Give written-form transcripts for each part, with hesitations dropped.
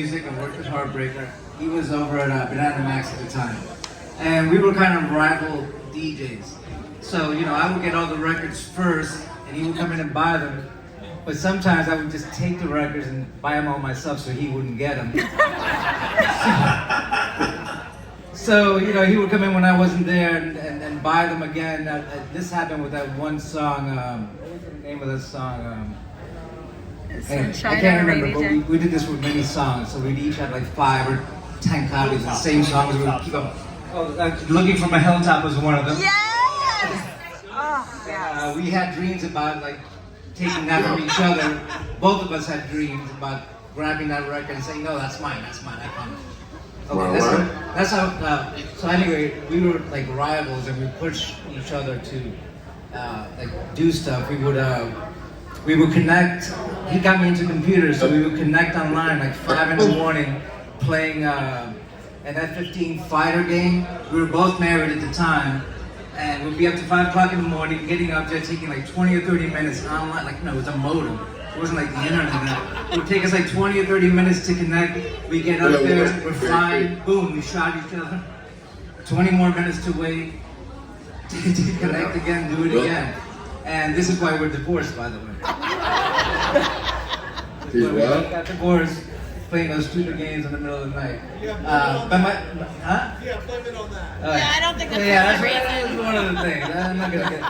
Music and worked with Heartbreaker. He was over at Banana Max at the time. And we were kind of rival DJs. So, I would get all the records first, and he would come in and buy them. But sometimes I would just take the records and buy them all myself so he wouldn't get them. So, he would come in when I wasn't there and buy them again. This happened with that one song, what was the name of this song? I can't remember, but we did this with many songs, so we'd each have like 5 or 10 copies of the same songs. We would keep them. Looking from a Hilltop was one of them. Yes! Oh, yes. We had dreams about like taking that from each other. Both of us had dreams about grabbing that record and saying, no, that's mine, I promise. Okay, that's how, so anyway, we were like rivals and we pushed each other to like do stuff. We would connect. He got me into computers, so we would connect online like 5 in the morning, playing an F-15 fighter game. We were both married at the time, and we'd be up to 5 o'clock in the morning, getting up there, taking like 20 or 30 minutes online, with a modem. It wasn't like the internet. It would take us like 20 or 30 minutes to connect. We get up there, we're flying, boom, we shot each other. 20 more minutes to wait, to connect again, do it again. And this is why we're divorced, by the way. We got divorced playing those stupid games in the middle of the night. Yeah, blame it on that. I don't think that's that's one of the things. I'm not gonna get.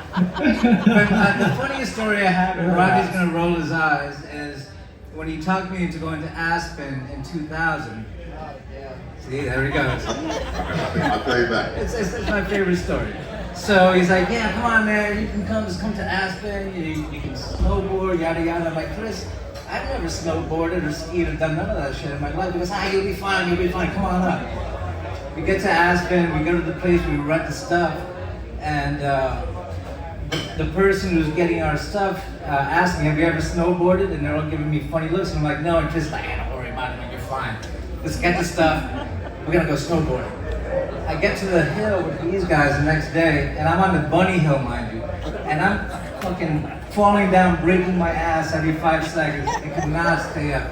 But the funniest story I have, and Rodney's gonna roll his eyes, is when he talked me into going to Aspen in 2000. See, there he goes. I'll tell you back. It's my favorite story. So he's like, yeah, come on, man, you can just come to Aspen, you can snowboard, yada yada. I'm like, Kris, I've never snowboarded or skied or done none of that shit in my life. He goes, you'll be fine, come on up. We get to Aspen, we go to the place, we rent the stuff, and the person who's getting our stuff asked me, have you ever snowboarded? And they're all giving me funny looks, and I'm like, no, and Kris is like, don't worry about it, man, you're fine. Let's get the stuff, we're gonna go snowboarding. I get to the hill with these guys the next day, and I'm on the bunny hill, mind you, and I'm fucking falling down, breaking my ass every 5 seconds. I could not stay up.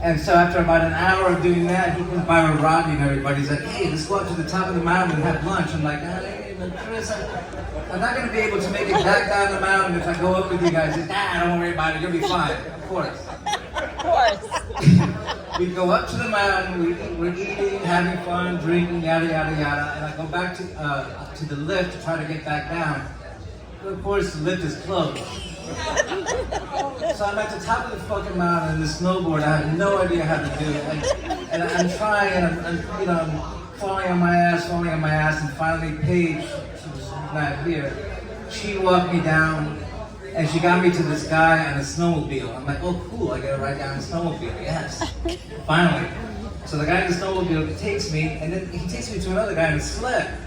And so after about an hour of doing that, he comes by with Rodney and everybody. He's like, hey, let's go up to the top of the mountain and have lunch. I'm like, hey, Kris, I'm not going to be able to make it back down the mountain if I go up with you guys. He's like, don't worry about it, you'll be fine. Of course. Of course. We go up to the mountain, we're eating, having fun, drinking, yada, yada, yada. And I go back to the lift to try to get back down. But of course, the lift is closed. So I'm at the top of the fucking mountain in the snowboard. I have no idea how to do it. And I'm trying, and I'm falling on my ass, and finally Paige, she's not here, she walked me down, and she got me to this guy on a snowmobile. I'm like, oh cool, I gotta ride down a snowmobile, yes. Finally. So the guy in the snowmobile takes me, and then he takes me to another guy in a sled.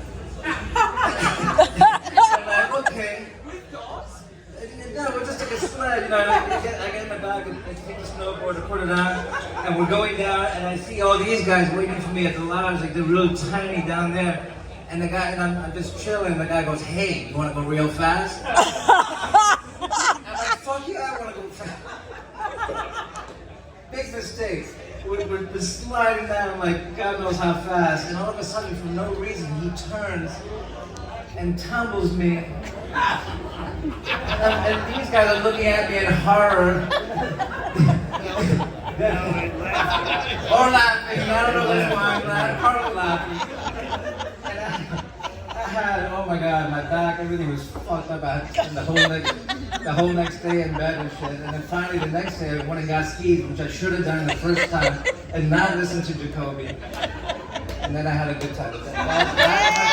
I'm like, okay. No, we'll just take a sled, I get in the back and take the snowboard and put it on, and we're going down, and I see all these guys waiting for me at the lodge, like they're really tiny down there. And the guy, and I'm just chilling, and the guy goes, hey, you wanna go real fast? I'm like, fuck yeah, I want to go fast. Big mistake. We're sliding down like God knows how fast, and all of a sudden, for no reason, he turns and tumbles me. And these guys are looking at me in horror. Or laughing. I don't know why I'm laughing. Or laughing. Oh my god, my back, everything was fucked up. I had the whole next day in bed and shit. And then finally the next day I went and got skis, which I should have done the first time and not listened to Jacobi. And then I had a good time. That